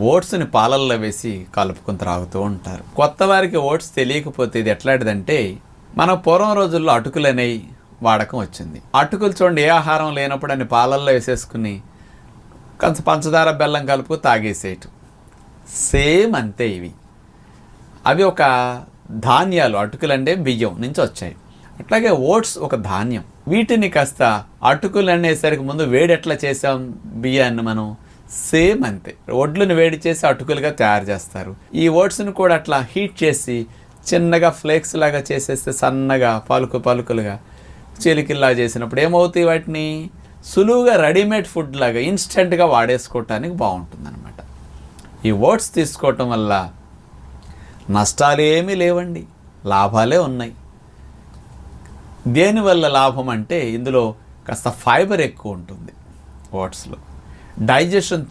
ఓట్స్ని పాలల్లో వేసి కలుపుకొని త్రాగుతూ ఉంటారు. కొత్త వారికి ఓట్స్ తెలియకపోతే ఇది ఎట్లాంటిదంటే, మన పూర్వం రోజుల్లో అటుకులు అనేవి వాడకం వచ్చింది. అటుకులు చూడండి, ఏ ఆహారం లేనప్పుడు అని పాలల్లో వేసేసుకుని కొంచెం పంచదార బెల్లం కలుపు తాగేసేయటం. సేమ్ అంతే ఇవి. అవి ఒక ధాన్యాలు, అటుకులు అంటే బియ్యం నుంచి వచ్చాయి. అట్లాగే ఓట్స్ ఒక ధాన్యం. వీటిని కాస్త అటుకులు అనేసరికి ముందు వేడి ఎట్లా చేసాం బియ్యాన్ని మనం, సేమ్ అంతే. వడ్లను వేడి చేసి అటుకులుగా తయారు చేస్తారు. ఈ ఓట్స్ని కూడా అట్లా హీట్ చేసి చిన్నగా ఫ్లేక్స్ లాగా చేసేస్తే సన్నగా పలుకులుగా చిలికిల్లా చేసినప్పుడు ఏమవుతాయి, వాటిని సులువుగా రెడీమేడ్ ఫుడ్ లాగా ఇన్స్టెంట్గా వాడేసుకోవటానికి బాగుంటుందన్నమాట. ఈ ఓట్స్ తీసుకోవటం వల్ల నష్టాలు ఏమీ లేవండి, లాభాలే ఉన్నాయి. దేనివల్ల లాభం అంటే ఇందులో కాస్త ఫైబర్ ఎక్కువ ఉంటుంది ఓట్స్లో. డైజెషన్